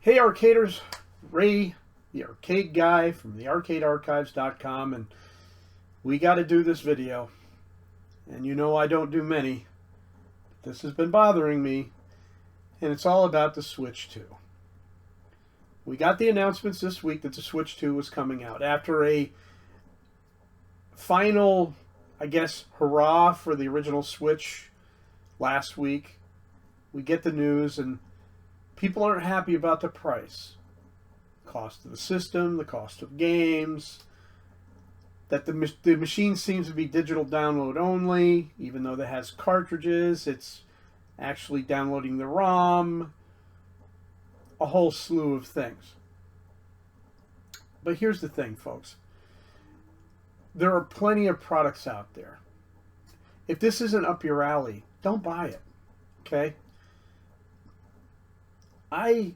Hey arcaders, Ray, the arcade guy from thearcadearchives.com, and we got to do this video. And you know I don't do many. This has been bothering me, and it's all about the Switch 2. We got the announcements this week that the Switch 2 was coming out after a final, I guess, hurrah for the original Switch last week. We get the news, and people aren't happy about the price. Cost of the system, the cost of games, that the machine seems to be digital download only, even though it has cartridges, it's actually downloading the ROM, a whole slew of things. But here's the thing, folks. There are plenty of products out there. If this isn't up your alley, don't buy it, okay? I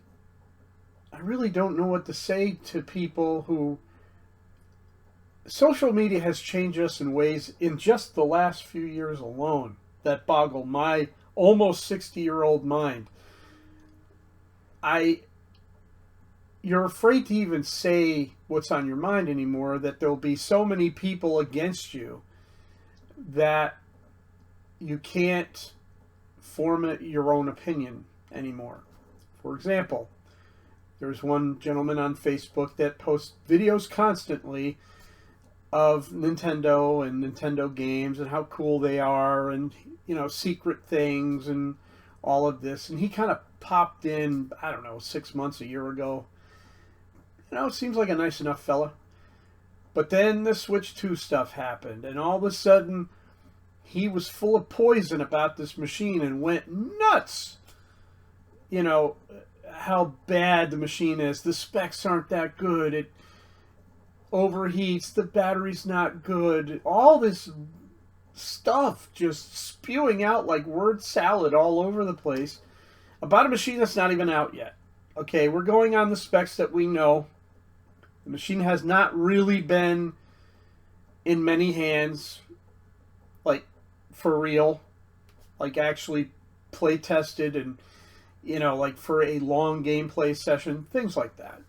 really don't know what to say to people who... Social media has changed us in ways in just the last few years alone that boggle my almost 60-year-old mind. You're afraid to even say what's on your mind anymore, that there'll be so many people against you that you can't form your own opinion anymore. For example, there's one gentleman on Facebook that posts videos constantly of Nintendo and Nintendo games and how cool they are and, you know, secret things and all of this. And he kind of popped in, I don't know, 6 months, a year ago. You know, seems like a nice enough fella. But then the Switch 2 stuff happened, and all of a sudden he was full of poison about this machine and went nuts. You know, how bad the machine is. The specs aren't that good. It overheats. The battery's not good. All this stuff just spewing out like word salad all over the place about a machine that's not even out yet. Okay, we're going on the specs that we know. The machine has not really been in many hands, like for real, like actually play tested and, you know, like for a long gameplay session, things like that.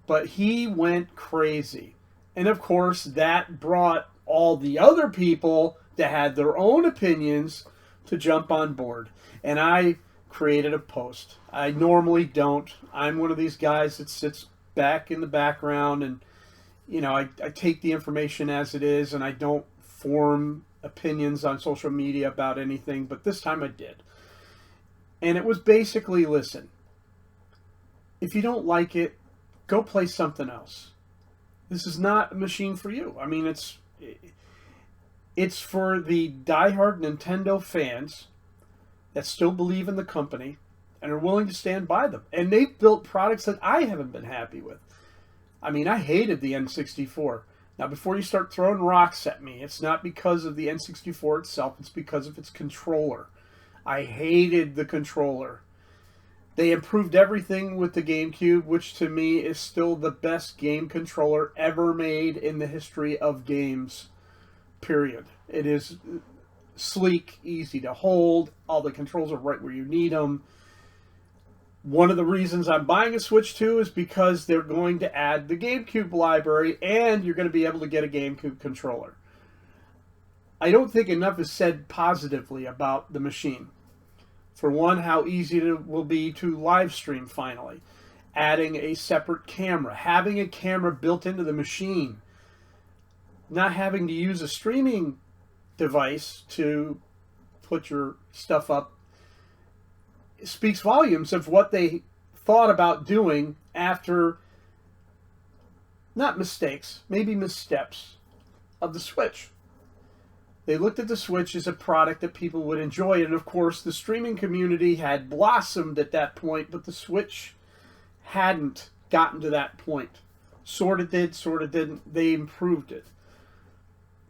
But he went crazy. And of course, that brought all the other people that had their own opinions to jump on board. And I created a post. I normally don't. I'm one of these guys that sits back in the background and, you know, I take the information as it is and I don't form opinions on social media about anything. But this time I did. And it was basically, listen, if you don't like it, go play something else. This is not a machine for you. I mean, it's for the diehard Nintendo fans that still believe in the company and are willing to stand by them. And they've built products that I haven't been happy with. I mean, I hated the N64. Now, before you start throwing rocks at me, it's not because of the N64 itself. It's because of its controller. I hated the controller. They improved everything with the GameCube, which to me is still the best game controller ever made in the history of games, period. It is sleek, easy to hold. All the controls are right where you need them. One of the reasons I'm buying a Switch 2 is because they're going to add the GameCube library, and you're going to be able to get a GameCube controller. I don't think enough is said positively about the machine. For one, how easy it will be to live stream finally. Adding a separate camera. Having a camera built into the machine. Not having to use a streaming device to put your stuff up. It speaks volumes of what they thought about doing after, not mistakes, maybe missteps of the Switch. They looked at the Switch as a product that people would enjoy, and of course the streaming community had blossomed at that point, but the Switch hadn't gotten to that point. Sort of did, sort of didn't. They improved it.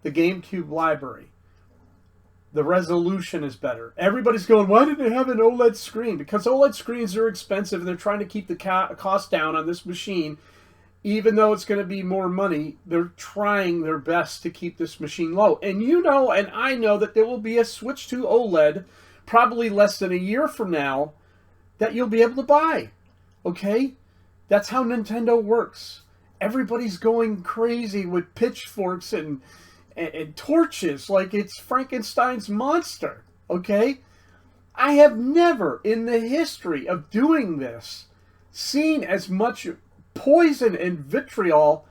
The GameCube library. The resolution is better. Everybody's going, why didn't they have an OLED screen? Because OLED screens are expensive, and they're trying to keep the cost down on this machine. Even though it's going to be more money, they're trying their best to keep this machine low. And you know, and I know that there will be a Switch 2 OLED probably less than a year from now that you'll be able to buy. Okay? That's how Nintendo works. Everybody's going crazy with pitchforks and torches like it's Frankenstein's monster. Okay? I have never in the history of doing this seen as much poison and vitriol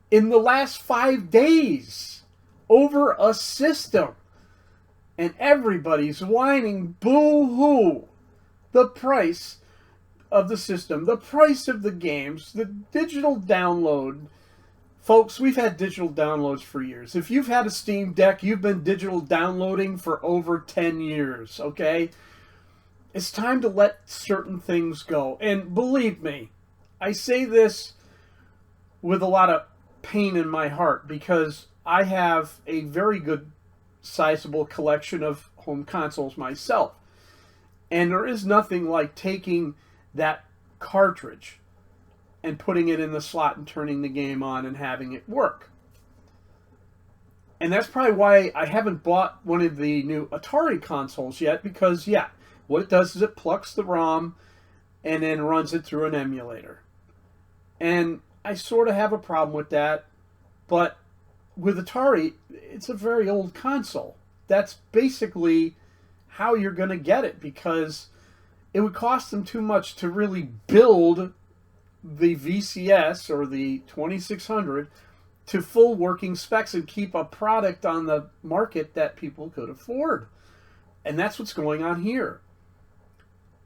in the last 5 days over a system. And everybody's whining boo-hoo. The price of the system, the price of the games, the digital download. Folks, we've had digital downloads for years. If you've had a Steam Deck, you've been digital downloading for over 10 years, okay? It's time to let certain things go. And believe me, I say this with a lot of pain in my heart because I have a very good, sizable collection of home consoles myself. And there is nothing like taking that cartridge and putting it in the slot and turning the game on and having it work. And that's probably why I haven't bought one of the new Atari consoles yet, because, yeah, what it does is it plucks the ROM and then runs it through an emulator. And I sort of have a problem with that, but with Atari, it's a very old console. That's basically how you're going to get it, because it would cost them too much to really build the VCS or the 2600 to full working specs and keep a product on the market that people could afford. And that's what's going on here.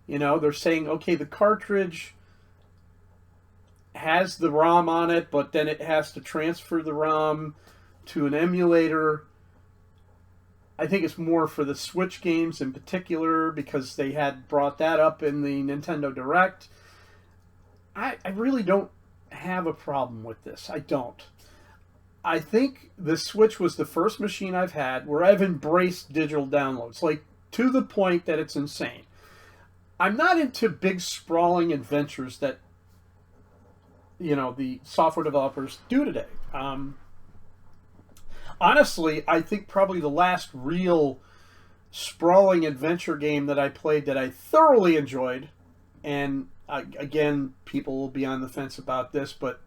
You know, they're saying, okay, the cartridge has the ROM on it, but then it has to transfer the ROM to an emulator. I think it's more for the Switch games in particular, because they had brought that up in the Nintendo Direct. I really don't have a problem with this. I don't. I think the Switch was the first machine I've had where I've embraced digital downloads, like to the point that it's insane. I'm not into big sprawling adventures that, you know, the software developers do today. Honestly, I think probably the last real sprawling adventure game that I played that I thoroughly enjoyed, and again, people will be on the fence about this, but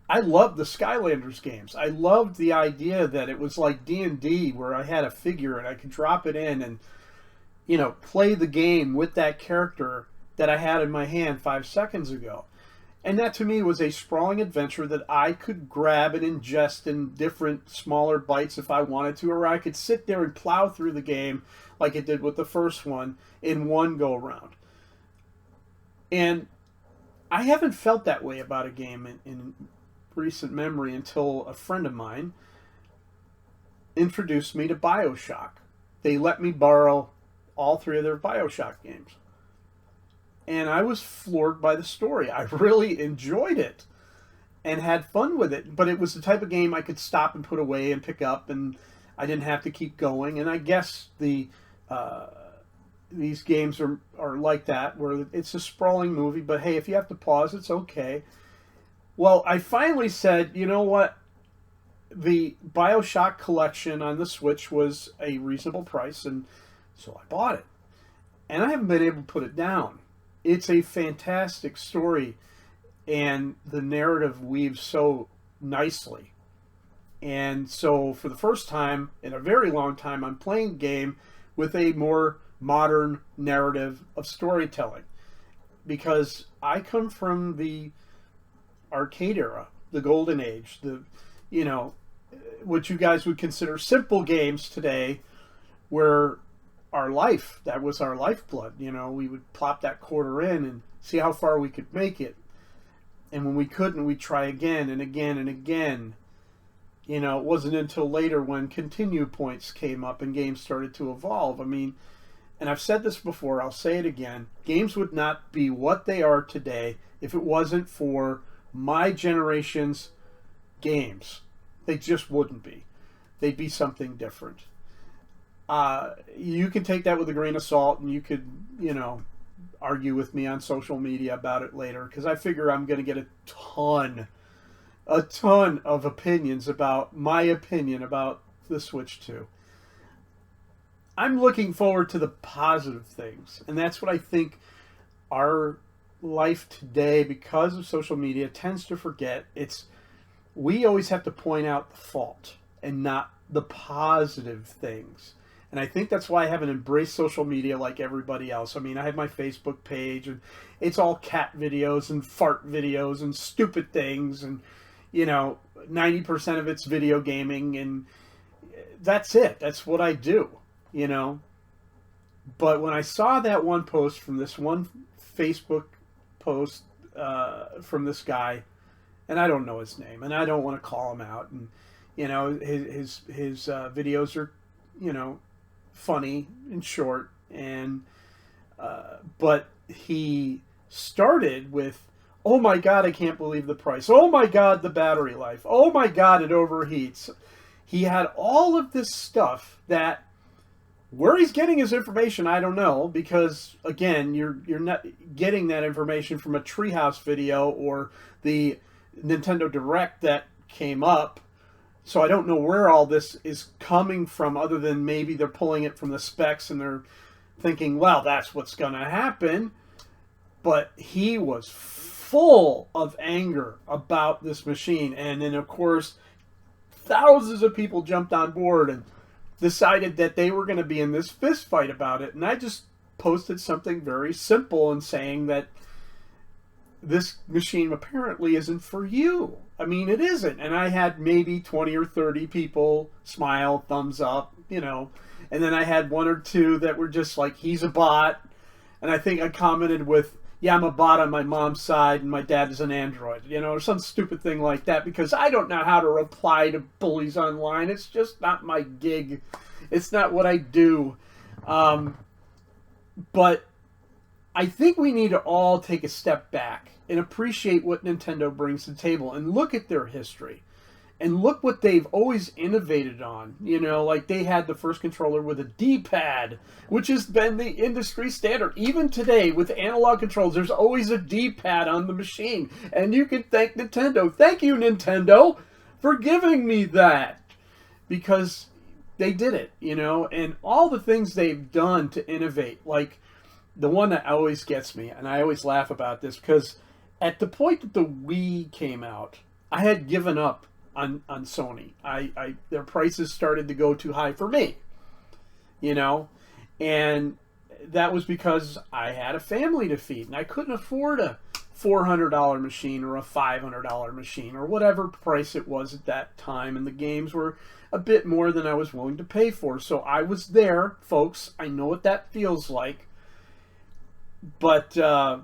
I loved the Skylanders games. I loved the idea that it was like D&D, where I had a figure and I could drop it in and, you know, play the game with that character that I had in my hand 5 seconds ago. And that to me was a sprawling adventure that I could grab and ingest in different smaller bites if I wanted to, or I could sit there and plow through the game like it did with the first one in one go around. And I haven't felt that way about a game in recent memory until a friend of mine introduced me to BioShock. They let me borrow all 3 of their BioShock games. And I was floored by the story. I really enjoyed it and had fun with it. But it was the type of game I could stop and put away and pick up, and I didn't have to keep going. And I guess these games are like that, where it's a sprawling movie, but hey, if you have to pause, it's okay. Well, I finally said, you know what? The BioShock collection on the Switch was a reasonable price, and so I bought it. And I haven't been able to put it down. It's a fantastic story, and the narrative weaves so nicely. And so for the first time in a very long time, I'm playing a game with a more modern narrative of storytelling, because I come from the arcade era, the golden age, the, you know, what you guys would consider simple games today, where our life, that was our lifeblood. You know, we would plop that quarter in and see how far we could make it, and when we couldn't, we'd try again and again and again. You know, it wasn't until later when continue points came up and games started to evolve. I mean, and I've said this before, I'll say it again, games would not be what they are today if it wasn't for my generation's games. They just wouldn't be. They'd be something different. You can take that with a grain of salt, and you could, you know, argue with me on social media about it later, because I figure I'm going to get a ton of opinions about my opinion about the Switch 2. I'm looking forward to the positive things, and that's what I think our life today, because of social media, tends to forget we always have to point out the fault and not the positive things. And I think that's why I haven't embraced social media like everybody else. I mean, I have my Facebook page, and it's all cat videos and fart videos and stupid things, and 90% of it's video gaming, and that's it. That's what I do, But when I saw that one post from this one Facebook post from this guy, and I don't know his name, and I don't want to call him out, and his videos are funny and short, and but he started with, "Oh my God, I can't believe the price. Oh my God, the battery life. Oh my God, it overheats." He had all of this stuff that, where he's getting his information, I don't know, because again, you're not getting that information from a Treehouse video or the Nintendo Direct that came up. So I don't know where all this is coming from, other than maybe they're pulling it from the specs and they're thinking, well, that's what's going to happen. But he was full of anger about this machine. And then, of course, thousands of people jumped on board and decided that they were going to be in this fist fight about it. And I just posted something very simple and saying that this machine apparently isn't for you. I mean, it isn't. And I had maybe 20 or 30 people smile, thumbs up, and then I had one or two that were just like, he's a bot. And I think I commented with, yeah, I'm a bot on my mom's side and my dad is an android, or some stupid thing like that, because I don't know how to reply to bullies online. It's just not my gig. It's not what I do. But I think we need to all take a step back and appreciate what Nintendo brings to the table and look at their history and look what they've always innovated on. Like they had the first controller with a D-pad, which has been the industry standard. Even today with analog controls, there's always a D-pad on the machine. And you can thank Nintendo. Thank you, Nintendo, for giving me that. Because they did it, and all the things they've done to innovate. Like the one that always gets me, and I always laugh about this, because at the point that the Wii came out, I had given up on Sony. Their prices started to go too high for me, and that was because I had a family to feed, and I couldn't afford a $400 machine or a $500 machine or whatever price it was at that time, and the games were a bit more than I was willing to pay for. So I was there, folks. I know what that feels like. But the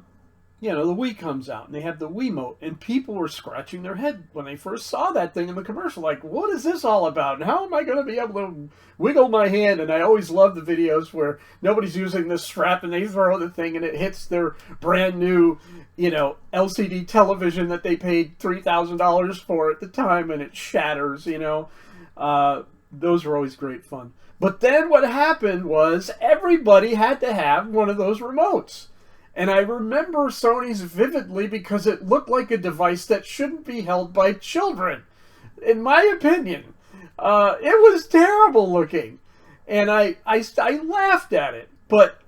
Wii comes out, and they have the Wiimote, and people were scratching their head when they first saw that thing in the commercial, like, what is this all about? And how am I going to be able to wiggle my hand? And I always love the videos where nobody's using the strap, and they throw the thing, and it hits their brand new, LCD television that they paid $3,000 for at the time, and it shatters, Those were always great fun. But then what happened was everybody had to have one of those remotes. And I remember Sony's vividly because it looked like a device that shouldn't be held by children. In my opinion, it was terrible looking. And I laughed at it. But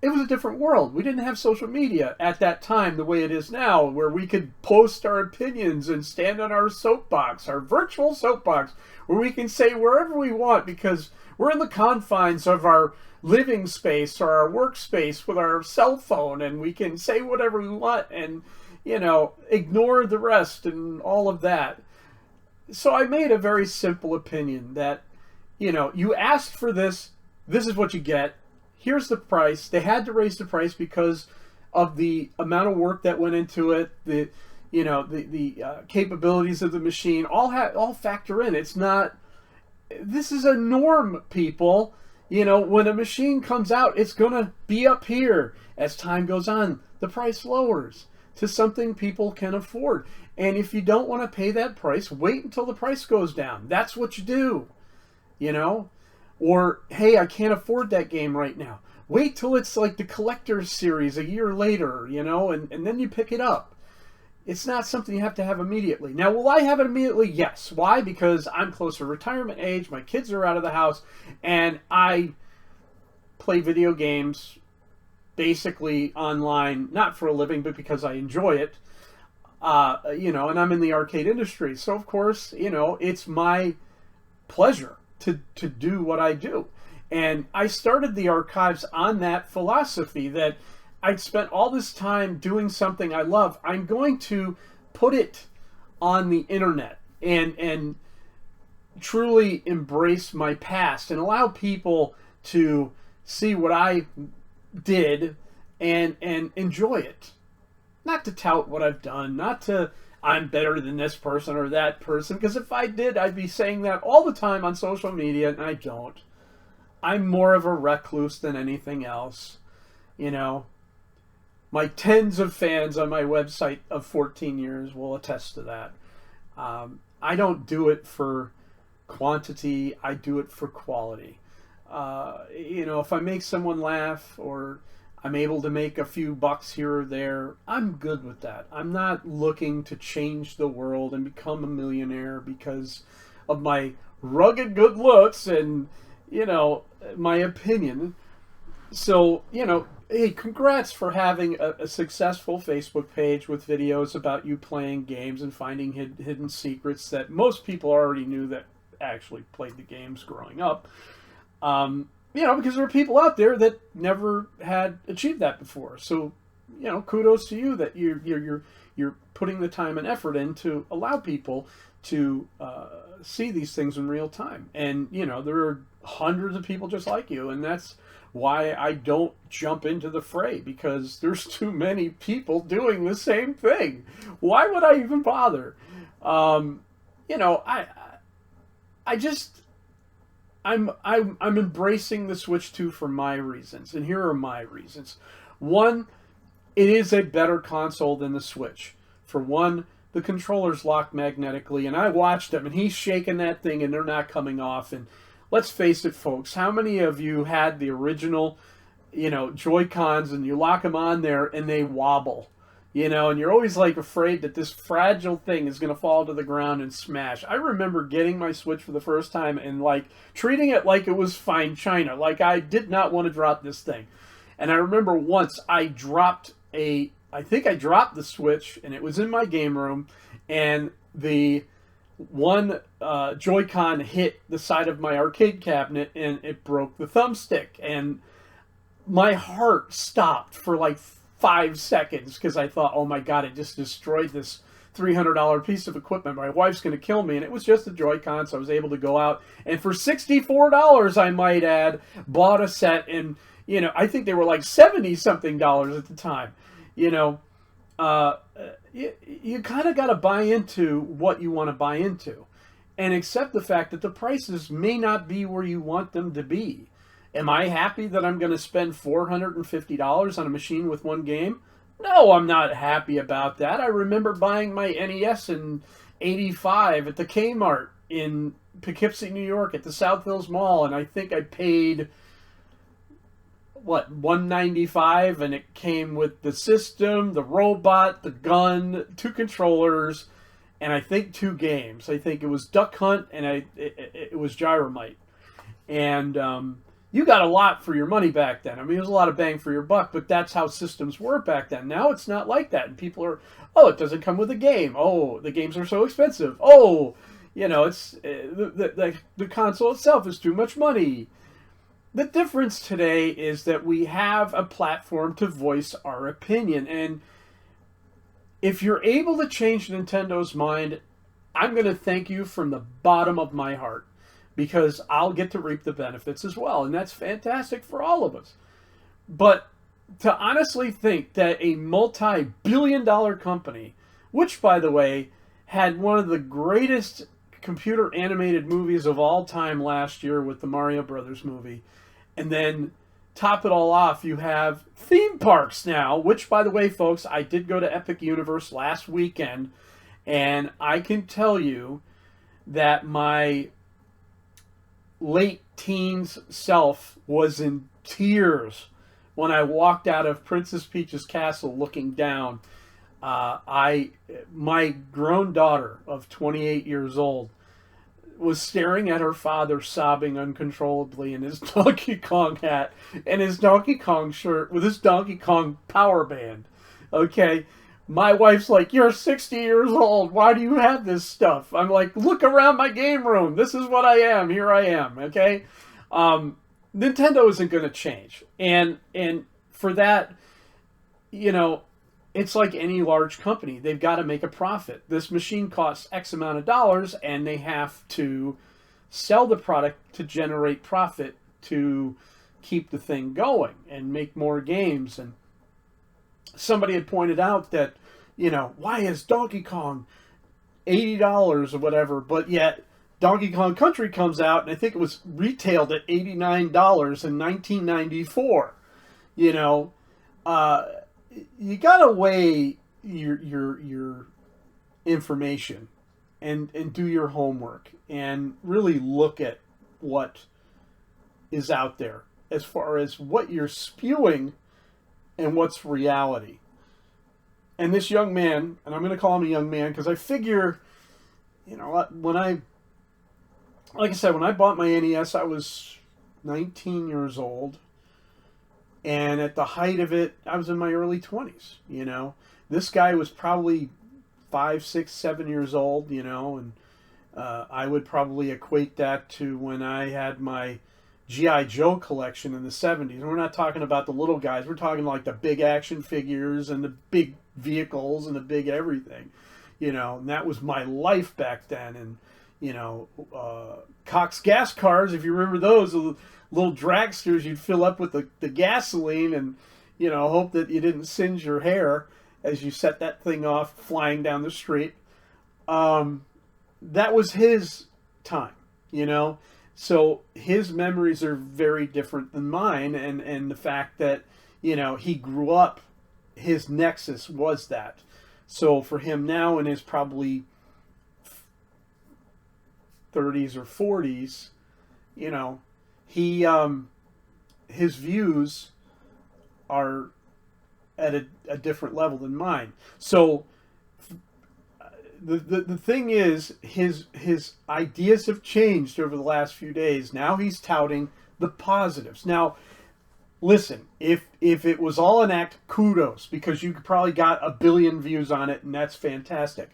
it was a different world. We didn't have social media at that time the way it is now, where we could post our opinions and stand on our soapbox, our virtual soapbox, where we can say wherever we want because we're in the confines of our living space or our workspace with our cell phone, and we can say whatever we want and, ignore the rest and all of that. So I made a very simple opinion that, you asked for this, this is what you get. Here's the price. They had to raise the price because of the amount of work that went into it, the capabilities of the machine, all factor in. It's not, this is a norm, people. When a machine comes out, it's going to be up here. As time goes on, the price lowers to something people can afford. And if you don't want to pay that price, wait until the price goes down. That's what you do, Or, hey, I can't afford that game right now. Wait till it's like the collector's series a year later, and then you pick it up. It's not something you have to have immediately. Now, will I have it immediately? Yes. Why? Because I'm close to retirement age, my kids are out of the house, and I play video games basically online, not for a living, but because I enjoy it. And I'm in the arcade industry. So, of course, it's my pleasure to do what I do. And I started the archives on that philosophy that I'd spent all this time doing something I love. I'm going to put it on the internet and truly embrace my past and allow people to see what I did and enjoy it. Not to tout what I've done, not to I'm better than this person or that person, because if I did, I'd be saying that all the time on social media, and I don't. I'm more of a recluse than anything else. My tens of fans on my website of 14 years will attest to that. I don't do it for quantity, I do it for quality. If I make someone laugh or I'm able to make a few bucks here or there, I'm good with that. I'm not looking to change the world and become a millionaire because of my rugged good looks and, my opinion. So, hey, congrats for having a successful Facebook page with videos about you playing games and finding hidden secrets that most people already knew that actually played the games growing up. Because there are people out there that never had achieved that before. So, kudos to you that you're putting the time and effort in to allow people to see these things in real time. And, there are hundreds of people just like you, and that's why I don't jump into the fray, because there's too many people doing the same thing. Why would I even bother? I'm embracing the Switch 2 for my reasons, and here are my reasons. One, it is a better console than the Switch. For one, the controllers lock magnetically, and I watched him, and he's shaking that thing, and they're not coming off. And let's face it, folks, how many of you had the original, Joy-Cons, and you lock them on there, and they wobble? And you're always afraid that this fragile thing is going to fall to the ground and smash. I remember getting my Switch for the first time and treating it like it was fine china. Like I did not want to drop this thing. And I remember once I think I dropped the Switch and it was in my game room and the one Joy-Con hit the side of my arcade cabinet and it broke the thumbstick. And my heart stopped for 5 seconds because I thought, oh my God, it just destroyed this $300 piece of equipment. My wife's going to kill me. And it was just a Joy-Con, so I was able to go out and for $64, I might add, bought a set. And, I think they were $70-something at the time. You kind of got to buy into what you want to buy into and accept the fact that the prices may not be where you want them to be. Am I happy that I'm going to spend $450 on a machine with one game? No, I'm not happy about that. I remember buying my NES in '85 at the Kmart in Poughkeepsie, New York at the South Hills Mall, and I think I paid, $195, and it came with the system, the robot, the gun, 2 controllers, and I think 2 games. I think it was Duck Hunt and it was Gyromite. And you got a lot for your money back then. I mean, it was a lot of bang for your buck, but that's how systems were back then. Now it's not like that. And people are, oh, it doesn't come with a game. Oh, the games are so expensive. Oh, it's the console itself is too much money. The difference today is that we have a platform to voice our opinion. And if you're able to change Nintendo's mind, I'm going to thank you from the bottom of my heart, because I'll get to reap the benefits as well. And that's fantastic for all of us. But to honestly think that a multi-billion-dollar company, which, by the way, had one of the greatest computer animated movies of all time last year with the Mario Brothers movie, and then top it all off, you have theme parks now, which, by the way, folks, I did go to Epic Universe last weekend, and I can tell you that my late teens self was in tears when I walked out of Princess Peach's castle looking down. My grown daughter of 28 years old was staring at her father sobbing uncontrollably in his Donkey Kong hat and his Donkey Kong shirt with his Donkey Kong power band. Okay? My wife's like, "You're 60 years old. Why do you have this stuff?" I'm like, "Look around my game room. This is what I am. Here I am." Okay? Nintendo isn't going to change. And for that, you know, it's like any large company. They've got to make a profit. This machine costs X amount of dollars, and they have to sell the product to generate profit to keep the thing going and make more games. And somebody had pointed out that, why is Donkey Kong $80 or whatever, but yet Donkey Kong Country comes out, and I think it was retailed at $89 in 1994. You gotta weigh your information and do your homework and really look at what is out there as far as what you're spewing and what's reality. And this young man, and I'm going to call him a young man because I figure, when I bought my NES, I was 19 years old. And at the height of it, I was in my early 20s, This guy was probably 5, 6, 7 years old, and I would probably equate that to when I had my G.I. Joe collection in the 70s. And we're not talking about the little guys. We're talking like the big action figures and the big vehicles and the big everything, And that was my life back then. And, Cox gas cars, if you remember those, little dragsters you'd fill up with the gasoline and, hope that you didn't singe your hair as you set that thing off flying down the street. That was his time, So his memories are very different than mine. And the fact that, he grew up, his nexus was that. So for him now in his probably 30s or 40s, he his views are at a different level than mine. So the thing is, his ideas have changed over the last few days. Now he's touting the positives. Now, listen, if it was all an act, kudos, because you probably got 1 billion views on it, and that's fantastic.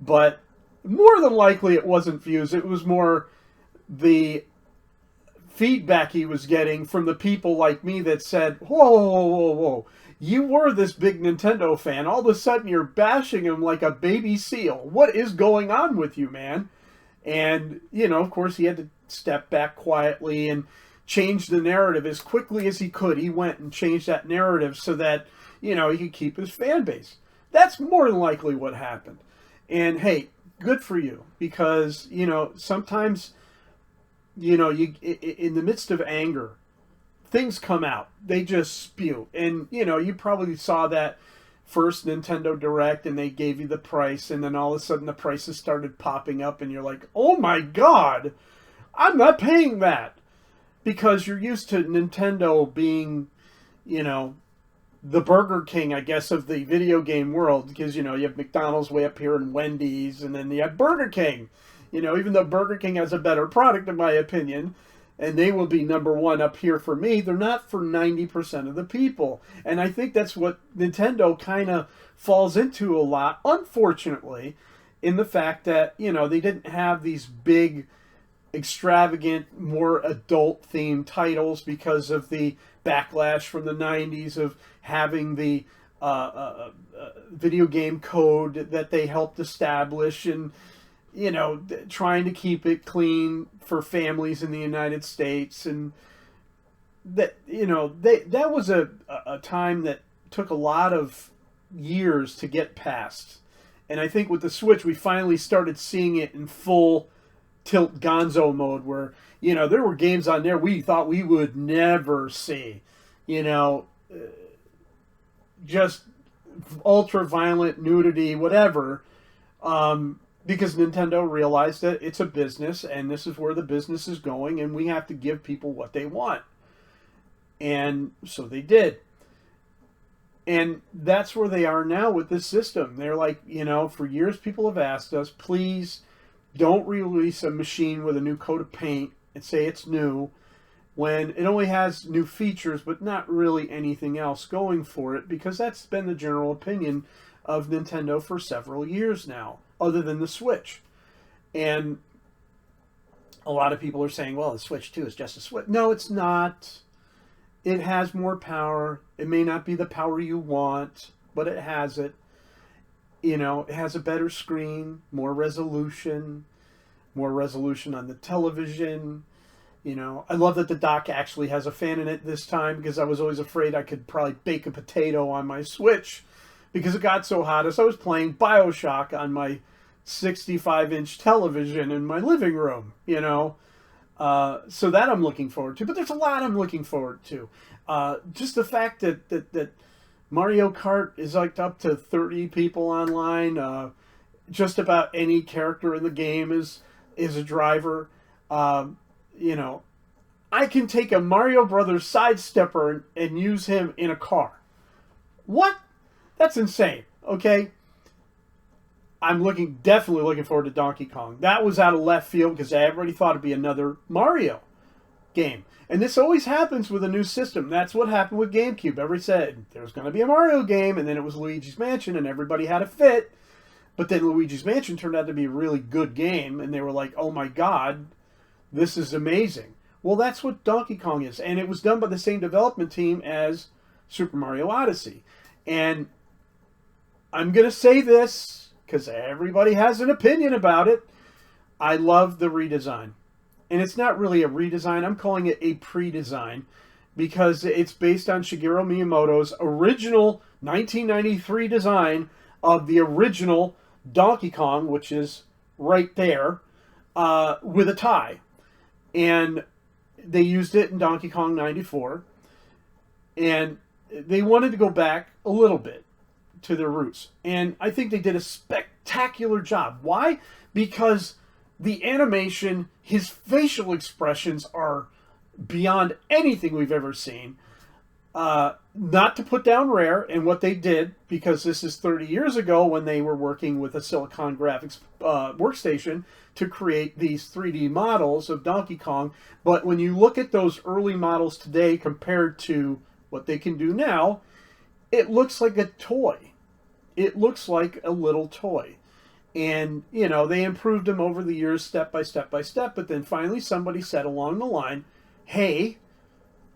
But more than likely it wasn't views. It was more the feedback he was getting from the people like me that said, whoa, whoa, whoa, whoa. You were this big Nintendo fan. All of a sudden you're bashing him like a baby seal. What is going on with you, man? And, of course he had to step back quietly and change the narrative as quickly as he could. He went and changed that narrative so that, he could keep his fan base. That's more than likely what happened. And hey, good for you, because, sometimes, you in the midst of anger, things come out. They just spew. And, you probably saw that first Nintendo Direct and they gave you the price, and then all of a sudden the prices started popping up and you're like, oh my God, I'm not paying that. Because you're used to Nintendo being, the Burger King, I guess, of the video game world. Because, you have McDonald's way up here and Wendy's, and then you have Burger King. Even though Burger King has a better product, in my opinion, and they will be number one up here for me, they're not for 90% of the people. And I think that's what Nintendo kind of falls into a lot, unfortunately, in the fact that, they didn't have these big, extravagant, more adult-themed titles because of the backlash from the 90s of having the video game code that they helped establish, and trying to keep it clean for families in the United States. And that that was a time that took a lot of years to get past. And I think with the Switch we finally started seeing it in full tilt gonzo mode, where there were games on there we thought we would never see, just ultra violent nudity, whatever, because Nintendo realized that it's a business and this is where the business is going, and we have to give people what they want. And so they did. And that's where they are now with this system. They're like, for years people have asked us, please Don't release a machine with a new coat of paint and say it's new when it only has new features but not really anything else going for it, because that's been the general opinion of Nintendo for several years now, other than the Switch. And a lot of people are saying, well, the Switch 2 is just a Switch. No, it's not. It has more power. It may not be the power you want, but it has it. You know, it has a better screen, more resolution on the television. You know, I love that the dock actually has a fan in it this time, because I was always afraid I could probably bake a potato on my Switch because it got so hot as I was playing BioShock on my 65-inch television in my living room, you know. So that I'm looking forward to. But there's a lot I'm looking forward to. Just the fact that Mario Kart is like up to 30 people online. Just about any character in the game is a driver. You know, I can take a Mario Brothers sidestepper and use him in a car. What? That's insane. Okay. I'm definitely looking forward to Donkey Kong. That was out of left field because everybody thought it'd be another Mario game. And this always happens with a new system. That's what happened with GameCube. Everybody said there was going to be a Mario game, and then it was Luigi's Mansion, and everybody had a fit. But then Luigi's Mansion turned out to be a really good game, and they were like, oh my god, this is amazing. Well, that's what Donkey Kong is. And it was done by the same development team as Super Mario Odyssey. And I'm going to say this, because everybody has an opinion about it. I love the redesign. And it's not really a redesign. I'm calling it a pre-design, because it's based on Shigeru Miyamoto's original 1993 design of the original Donkey Kong, which is right there, with a tie. And they used it in Donkey Kong 94. And they wanted to go back a little bit to their roots. And I think they did a spectacular job. Why? Because the animation, his facial expressions are beyond anything we've ever seen. Not to put down Rare and what they did, because this is 30 years ago when they were working with a Silicon Graphics workstation to create these 3D models of Donkey Kong. But when you look at those early models today compared to what they can do now, it looks like a toy. It looks like a little toy. And, you know, they improved them over the years step by step by step, but then finally somebody said along the line, hey,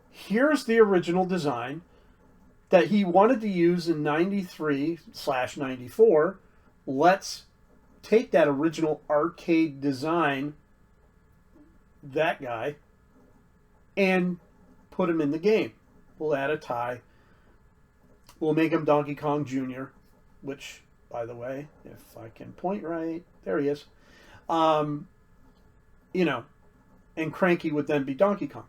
here's the original design that he wanted to use in 93/94. Let's take that original arcade design, that guy, and put him in the game. We'll add a tie. We'll make him Donkey Kong Jr., which, by the way, if I can point right, there he is. You know, and Cranky would then be Donkey Kong.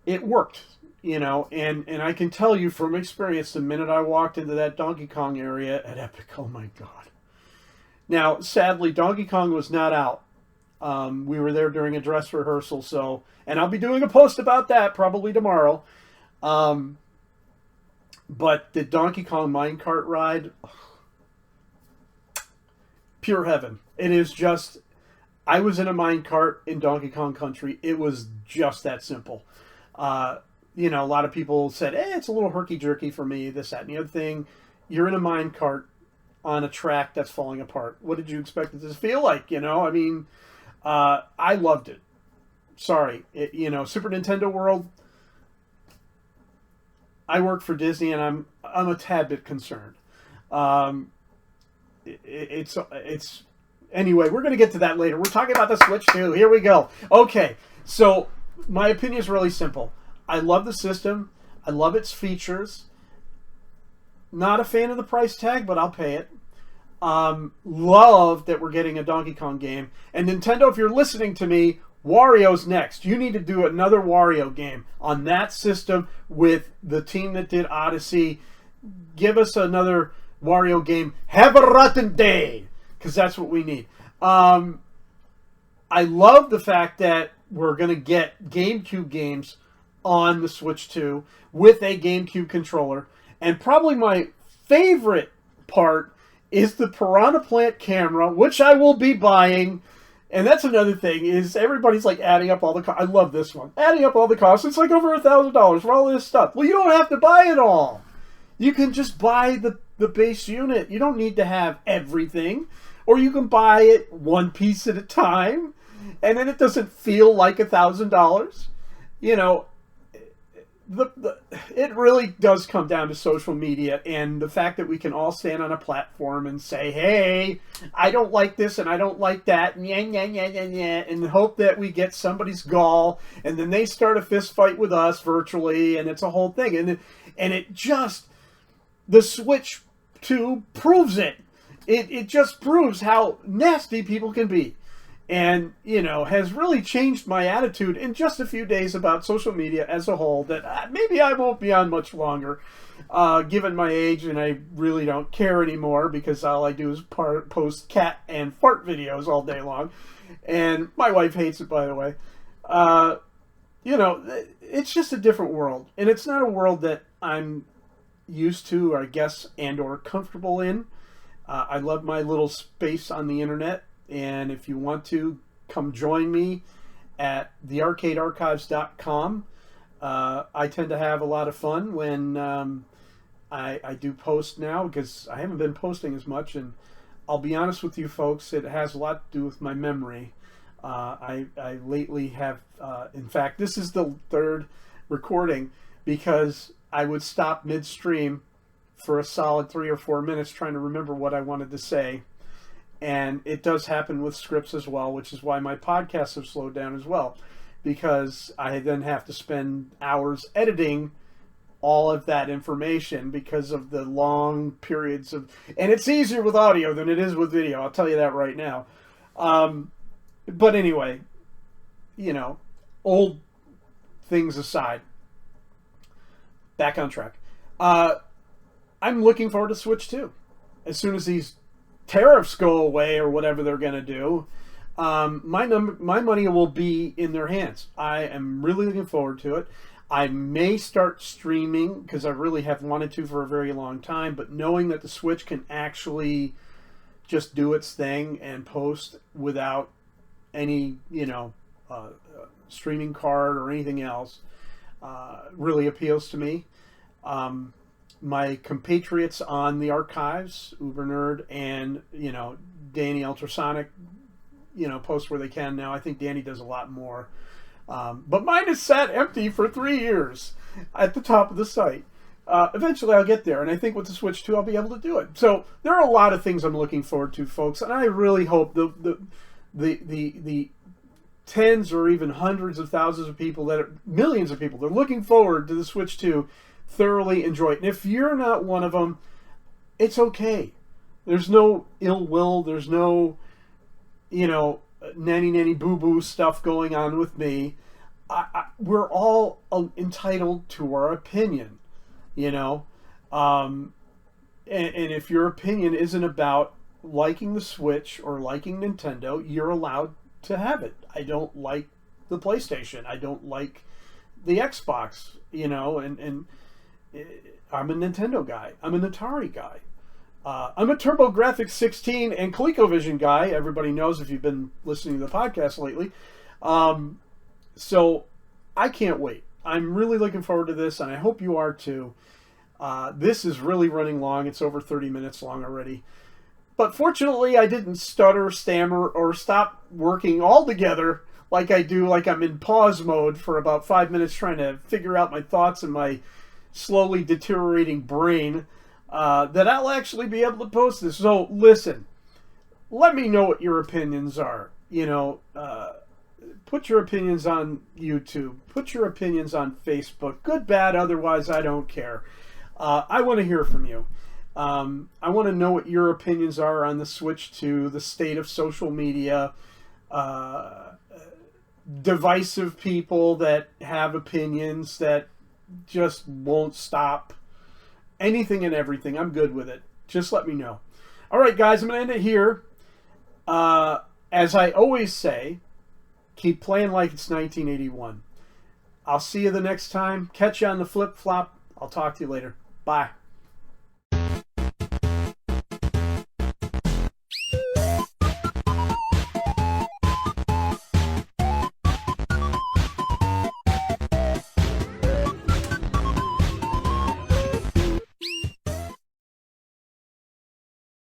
It worked, you know, and I can tell you from experience, the minute I walked into that Donkey Kong area at Epic, oh my god. Now, sadly, Donkey Kong was not out. We were there during a dress rehearsal, so, and I'll be doing a post about that probably tomorrow. But the Donkey Kong minecart ride, pure heaven. It is just, I was in a minecart in Donkey Kong Country. It was just that simple. You know, a lot of people said, it's a little herky-jerky for me, this, that, and the other thing. You're in a minecart on a track that's falling apart. What did you expect it to feel like, you know? I mean, I loved it. Sorry. You know, Super Nintendo World, I work for Disney, and I'm a tad bit concerned. It's anyway. We're going to get to that later. We're talking about the Switch 2. Here we go. Okay, so my opinion is really simple. I love the system. I love its features. Not a fan of the price tag, but I'll pay it. Love that we're getting a Donkey Kong game. And Nintendo, if you're listening to me, Wario's next. You need to do another Wario game on that system with the team that did Odyssey. Give us another Wario game. Have a rotten day, because that's what we need. I love the fact that we're going to get GameCube games on the Switch 2 with a GameCube controller. And probably my favorite part is the Piranha Plant camera, which I will be buying. And that's another thing, is everybody's like adding up all the costs. I love this one. Adding up all the costs. It's like over $1,000 for all this stuff. Well, you don't have to buy it all. You can just buy the base unit. You don't need to have everything. Or you can buy it one piece at a time. And then it doesn't feel like $1,000. You know, it really does come down to social media and the fact that we can all stand on a platform and say, hey, I don't like this and I don't like that, and hope that we get somebody's gall, and then they start a fist fight with us virtually, and it's a whole thing. And it just, the Switch 2 proves it. It just proves how nasty people can be. And, you know, has really changed my attitude in just a few days about social media as a whole, that maybe I won't be on much longer, given my age, and I really don't care anymore because all I do is post cat and fart videos all day long. And my wife hates it, by the way. You know, it's just a different world. And it's not a world that I'm used to, or I guess, and or comfortable in. I love my little space on the internet. And if you want to, come join me at thearcadearchives.com. I tend to have a lot of fun when I do post now, because I haven't been posting as much. And I'll be honest with you folks, it has a lot to do with my memory. I lately have, in fact, this is the third recording, because I would stop midstream for a solid 3 or 4 minutes trying to remember what I wanted to say. And it does happen with scripts as well, which is why my podcasts have slowed down as well, because I then have to spend hours editing all of that information because of the long periods of... And it's easier with audio than it is with video, I'll tell you that right now. But anyway, you know, old things aside, back on track. I'm looking forward to Switch 2. As soon as these tariffs go away or whatever they're going to do, my money will be in their hands. I am really looking forward to it. I may start streaming, because I really have wanted to for a very long time, but knowing that the Switch can actually just do its thing and post without any, you know, streaming card or anything else, really appeals to me. My compatriots on the archives, Ubernerd and, you know, Danny Ultrasonic, you know, post where they can now. I think Danny does a lot more. But mine is sat empty for 3 years at the top of the site. Eventually I'll get there, and I think with the Switch 2 I'll be able to do it. So there are a lot of things I'm looking forward to, folks, and I really hope the tens or even hundreds of thousands of people, that are millions of people, they're looking forward to the Switch 2, thoroughly enjoy it. And if you're not one of them, it's okay. There's no ill will. There's no, you know, nanny boo-boo stuff going on with me. We're all entitled to our opinion, you know. And if your opinion isn't about liking the Switch or liking Nintendo, you're allowed to have it. I don't like the PlayStation. I don't like the Xbox, you know, and I'm a Nintendo guy. I'm an Atari guy. I'm a TurboGrafx 16 and ColecoVision guy. Everybody knows if you've been listening to the podcast lately. So I can't wait. I'm really looking forward to this, and I hope you are too. This is really running long. It's over 30 minutes long already. But fortunately, I didn't stutter, stammer, or stop working altogether like I do, like I'm in pause mode for about 5 minutes trying to figure out my thoughts in my slowly deteriorating brain, that I'll actually be able to post this. So listen, let me know what your opinions are. You know, put your opinions on YouTube. Put your opinions on Facebook. Good, bad, otherwise I don't care. I want to hear from you. I want to know what your opinions are on the Switch 2, the state of social media, divisive people that have opinions that just won't stop. Anything and everything. I'm good with it. Just let me know. All right, guys, I'm going to end it here. As I always say, keep playing like it's 1981. I'll see you the next time. Catch you on the flip-flop. I'll talk to you later. Bye.